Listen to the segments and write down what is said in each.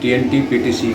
TNT PTC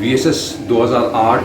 VSS 2008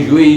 UAE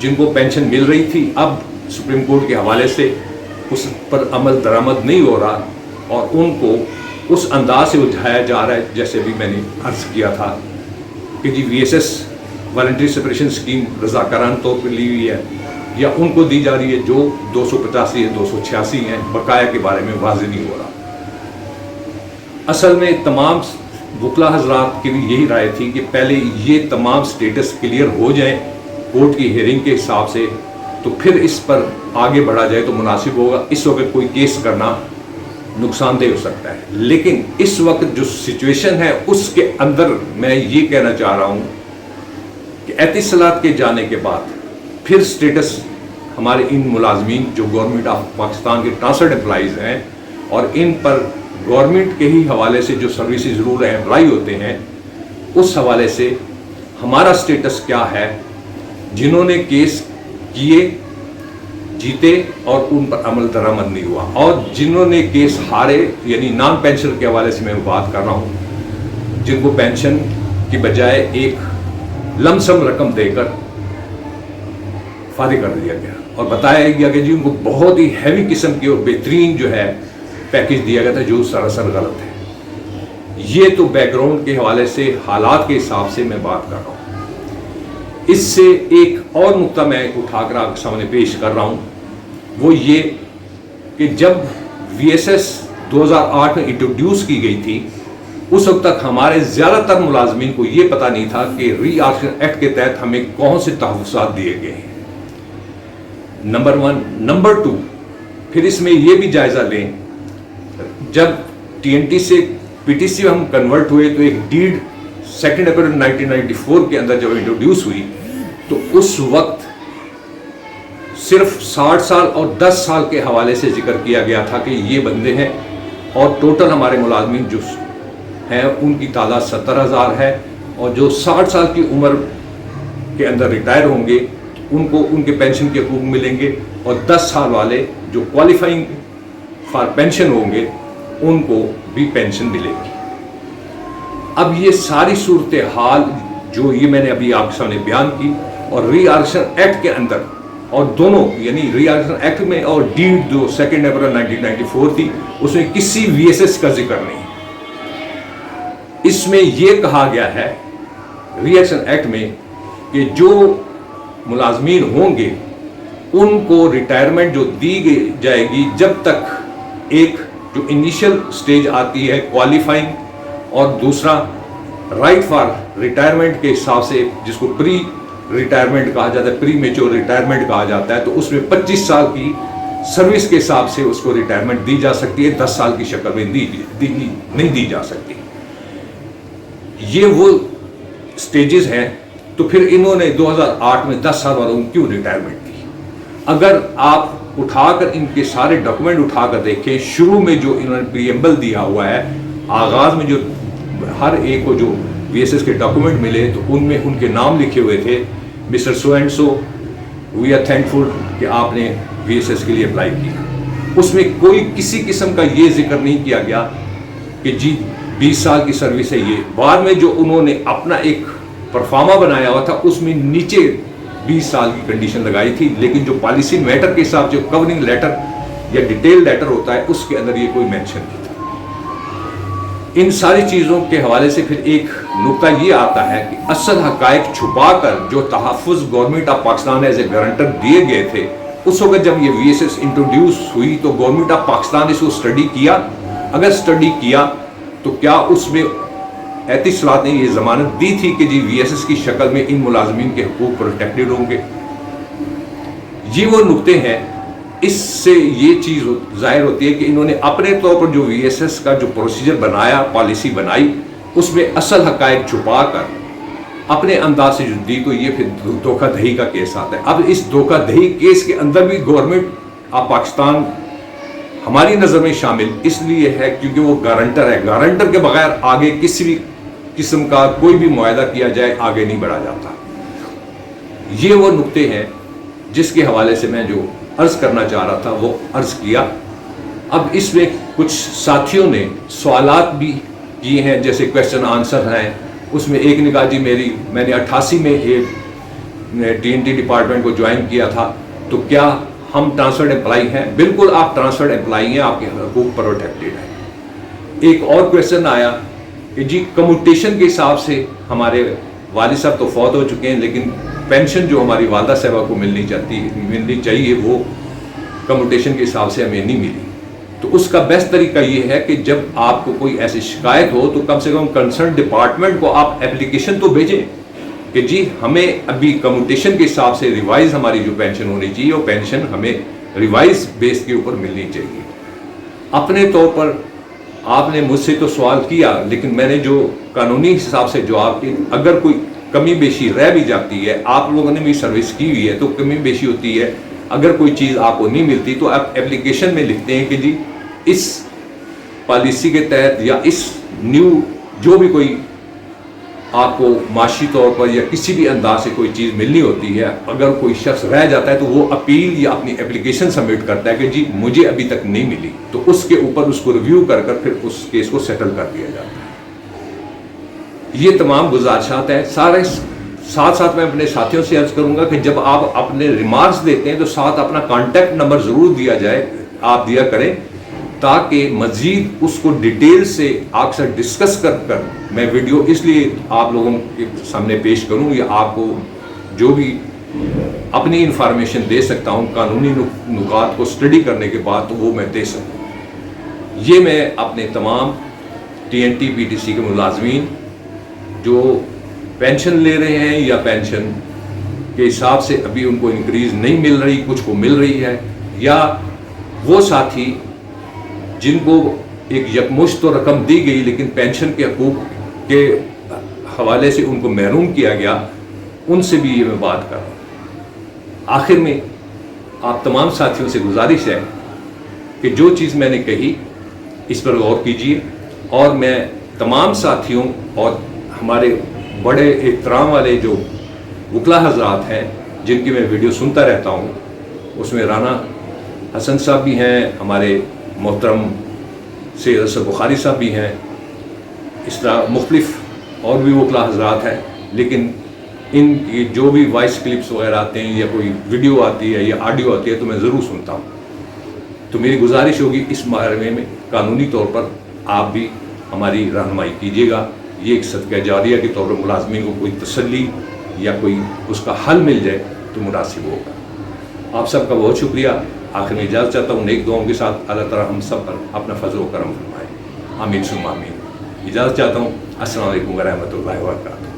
جن کو pension مل رہی تھی اب سپریم کورٹ کے حوالے سے اس پر عمل درآمد نہیں ہو رہا اور ان کو اس انداز سے الجھایا جا رہا ہے جیسے بھی میں نے عرض کیا تھا کہ جی V S S voluntary separation scheme رضاکارانہ طور پر لی ہوئی ہے یا ان کو دی جا رہی ہے جو 285 یا 286 ہیں، بقایا کے بارے میں واضح نہیں ہو رہا۔ اصل میں تمام وکلا حضرات کی بھی یہی رائے تھی کہ پہلے یہ تمام سٹیٹس کلیئر ہو جائیں کورٹ کی ہیئرنگ کے حساب سے، تو پھر اس پر آگے بڑھا جائے تو مناسب ہوگا۔ اس وقت کوئی کیس کرنا نقصان دہ ہو سکتا ہے، لیکن اس وقت جو سچویشن ہے اس کے اندر میں یہ کہنا چاہ رہا ہوں کہ اعتصالات کے جانے کے بعد پھر سٹیٹس ہمارے ان ملازمین جو گورنمنٹ آف پاکستان کے ٹرانسفرڈ امپلائیز ہیں اور ان پر گورنمنٹ کے ہی حوالے سے جو سروسز رول امپلائی ہوتے ہیں، اس حوالے سے ہمارا سٹیٹس کیا ہے، جنہوں نے کیس کیے جیتے اور ان پر عمل درآمد نہیں ہوا، اور جنہوں نے کیس ہارے یعنی نان پینشن کے حوالے سے میں بات کر رہا ہوں، جن کو پینشن کی بجائے ایک لم سم رقم دے کر فارغ کر دیا گیا اور بتایا گیا کہ جی ان کو بہت ہی ہیوی قسم کی اور بہترین جو ہے پیکیج دیا گیا تھا جو سراسر غلط ہے۔ یہ تو بیک گراؤنڈ کے حوالے سے حالات کے حساب سے میں بات کر رہا ہوں۔ اس سے ایک اور نقطہ میں اٹھا کر آپ کے سامنے پیش کر رہا ہوں، وہ یہ کہ جب وی ایس ایس 2008 میں انٹروڈیوس کی گئی تھی اس وقت تک ہمارے زیادہ تر ملازمین کو یہ پتہ نہیں تھا کہ ری آرگنائزیشن ایکٹ کے تحت ہمیں کون سے تحفظات دیے گئے ہیں، نمبر 1۔ نمبر 2، پھر اس میں یہ بھی جائزہ لیں، جب ٹی این ٹی سے پی ٹی سی ہم کنورٹ ہوئے تو ایک ڈیڈ 2 اپریل 1994 کے اندر جب انٹروڈیوس ہوئی تو اس وقت صرف 60 سال اور 10 سال کے حوالے سے ذکر کیا گیا تھا کہ یہ بندے ہیں، اور ٹوٹل ہمارے ملازمین جو ہیں ان کی تعداد 70,000 ہے، اور جو 60 سال کی عمر کے اندر ریٹائر ہوں گے ان کو ان کے پینشن کے حقوق ملیں گے، اور 10 سال والے جو کوالیفائنگ فار پینشن ہوں گے ان کو بھی پینشن ملے گی۔ اب یہ ساری صورتحال جو یہ میں نے ابھی آپ کے سامنے بیان کی، اور ری آرگنائزیشن ایکٹ کے اندر، اور دونوں یعنی ری آرگنائزیشن ایکٹ میں اور ڈیڈ جو 2 اپریل 1994 تھی اس میں کسی وی ایس ایس کا ذکر نہیں۔ اس میں یہ کہا گیا ہے ری آرگنائزیشن ایکٹ میں کہ جو ملازمین ہوں گے ان کو ریٹائرمنٹ جو دی جائے گی جب تک ایک جو انیشل سٹیج آتی ہے کوالیفائنگ، اور دوسرا رائٹ فار ریٹائرمنٹ کے حساب سے جس کو پری ریٹائرمنٹ کہا جاتا ہے، پری میچور ریٹائرمنٹ کہا جاتا ہے، تو اس میں 25 سال کی سروس کے حساب سے اس کو ریٹائرمنٹ دی جا سکتی ہے، 10 سال کی شکل میں نہیں دی جا سکتی۔ یہ وہ سٹیجز ہیں، تو پھر انہوں نے 2008 میں 10 سال والوں کیوں ریٹائرمنٹ دی؟ اگر آپ اٹھا کر ان کے سارے ڈاکومنٹ اٹھا کر دیکھیں، شروع میں جو انہوں نے پریمبل دیا ہوا ہے، آغاز میں جو ہر ایک کو جو وی ایس ایس کے ڈاکومنٹ ملے تو ان میں ان کے نام لکھے ہوئے تھے، mister so and so we are thankful کہ آپ نے وی ایس ایس کے لیے اپلائی کیا۔ اس میں کوئی کسی قسم کا یہ ذکر نہیں کیا گیا کہ جی 20 سال کی سروس ہے۔ یہ بعد میں جو انہوں نے اپنا ایک پرفارما بنایا ہوا تھا اس میں نیچے 20 سال کی کنڈیشن لگائی تھی، لیکن جو پالیسی میٹر کے حساب جو کورنگ لیٹر یا ڈیٹیل لیٹر ہوتا ہے اس کے اندر یہ کوئی مینشن نہیں تھا۔ ان ساری چیزوں کے حوالے سے پھر ایک نقطہ یہ آتا ہے کہ اصل حقائق چھپا کر جو تحفظ government of Pakistan as a guarantor دیے گئے تھے، اس وقت جب یہ وی ایس ایس انٹروڈیوس ہوئی تو گورنمنٹ آف پاکستان نے اس کو اسٹڈی کیا؟ اگر اسٹڈی کیا تو کیا اس میں اعتصالات نے یہ ضمانت دی تھی کہ جی وی ایس ایس کی شکل میں ان ملازمین کے حقوق پروٹیکٹڈ ہوں گے؟ یہ وہ نقطے ہیں، اس سے یہ چیز ظاہر ہوتی ہے کہ انہوں نے اپنے طور پر جو وی ایس ایس کا جو پروسیجر بنایا، پالیسی بنائی، اس میں اصل حقائق چھپا کر اپنے انداز سے جو دی، تو یہ پھر دھوکہ دہی کا کیس آتا ہے۔ اب اس دھوکہ دہی کیس کے اندر بھی گورنمنٹ آف پاکستان ہماری نظر میں شامل اس لیے ہے کیونکہ وہ گارنٹر ہے۔ گارنٹر کے بغیر آگے کسی بھی قسم کا کوئی بھی معاہدہ کیا جائے آگے نہیں بڑھا جاتا۔ یہ وہ نقطے ہیں جس کے حوالے سے میں جو عرض کرنا چاہ رہا تھا وہ عرض کیا۔ اب اس میں کچھ ساتھیوں نے سوالات بھی کیے ہیں، جیسے کویسچن آنسر ہیں، اس میں ایک نے کہا جی میں نے 88 میں TNT ڈپارٹمنٹ کو جوائن کیا تھا تو کیا ہم ٹرانسفرڈ امپلائی ہیں؟ بالکل آپ ٹرانسفرڈ امپلائی ہیں، آپ کے حقوق پروٹیکٹیڈ ہیں۔ ایک اور کویشچن آیا کہ جی کمیوٹیشن کے حساب سے ہمارے والد صاحب تو فوت ہو چکے ہیں لیکن پینشن جو ہماری والدہ صاحبہ کو ملنی چاہیے وہ کمیوٹیشن کے حساب سے ہمیں نہیں ملی۔ تو اس کا بیسٹ طریقہ یہ ہے کہ جب آپ کو کوئی ایسی شکایت ہو تو کم سے کم کنسرن ڈپارٹمنٹ کو آپ اپلیکیشن تو بھیجیں کہ جی ہمیں ابھی کمیوٹیشن کے حساب سے ریوائز ہماری جو پینشن ہونی چاہیے وہ پینشن ہمیں ریوائز بیس کے اوپر ملنی چاہیے۔ اپنے طور پر آپ نے مجھ سے تو سوال کیا لیکن میں نے جو قانونی حساب سے جواب کی، اگر کوئی کمی بیشی رہ بھی جاتی ہے، آپ لوگوں نے بھی سروس کی ہوئی ہے تو کمی بیشی ہوتی ہے، اگر کوئی چیز آپ کو نہیں ملتی تو آپ اپلیکیشن میں لکھتے ہیں کہ جی اس پالیسی کے تحت یا اس نیو جو بھی کوئی آپ کو معاشی طور پر یا کسی بھی انداز سے کوئی چیز ملنی ہوتی ہے، اگر کوئی شخص رہ جاتا ہے تو وہ اپیل یا اپنی اپلیکیشن سبمٹ کرتا ہے کہ جی مجھے ابھی تک نہیں ملی، تو اس کے اوپر اس کو ریویو کر کر پھر اس کیس کو سیٹل کر دیا جاتا ہے۔ یہ تمام گزارشات ہیں۔ ساتھ ساتھ میں اپنے ساتھیوں سے عرض کروں گا کہ جب آپ اپنے ریمارکس دیتے ہیں تو ساتھ اپنا کانٹیکٹ نمبر ضرور دیا کریں تاکہ مزید اس کو ڈیٹیل سے آپ سے ڈسکس کر میں ویڈیو اس لیے آپ لوگوں کے سامنے پیش کروں یا آپ کو جو بھی اپنی انفارمیشن دے سکتا ہوں قانونی نکات کو اسٹڈی کرنے کے بعد تو وہ میں دے سکوں۔ یہ میں اپنے تمام TNT PTC کے ملازمین جو پینشن لے رہے ہیں یا پینشن کے حساب سے ابھی ان کو انکریز نہیں مل رہی، کچھ کو مل رہی ہے، یا وہ ساتھی جن کو ایک یکمشت تو رقم دی گئی لیکن پینشن کے حقوق کے حوالے سے ان کو محروم کیا گیا، ان سے بھی یہ میں بات کر رہا ہوں۔ آخر میں آپ تمام ساتھیوں سے گزارش ہے کہ جو چیز میں نے کہی اس پر غور کیجیے، اور میں تمام ساتھیوں اور ہمارے بڑے احترام والے جو وکلا حضرات ہیں جن کی میں ویڈیو سنتا رہتا ہوں، اس میں رانا حسن صاحب بھی ہیں، ہمارے محترم سید اسد بخاری صاحب بھی ہیں، اس طرح مختلف اور بھی وکلا حضرات ہیں، لیکن ان کی جو بھی وائس کلپس وغیرہ آتے ہیں یا کوئی ویڈیو آتی ہے یا آڈیو آتی ہے تو میں ضرور سنتا ہوں۔ تو میری گزارش ہوگی اس بارے میں قانونی طور پر آپ بھی ہماری رہنمائی کیجیے گا۔ یہ ایک صدقہ جاریہ کے طور پر ملازمین کو کوئی تسلی یا کوئی اس کا حل مل جائے تو مناسب ہوگا۔ آپ سب کا بہت شکریہ۔ آخر میں اجازت چاہتا ہوں نیک دعاؤں کے ساتھ اللہ تعالیٰ ہم سب پر اپنا فضل و کرم فرمائے، آمین ثم آمین۔ اجازت چاہتا ہوں، السلام علیکم ورحمۃ اللہ وبرکاتہ۔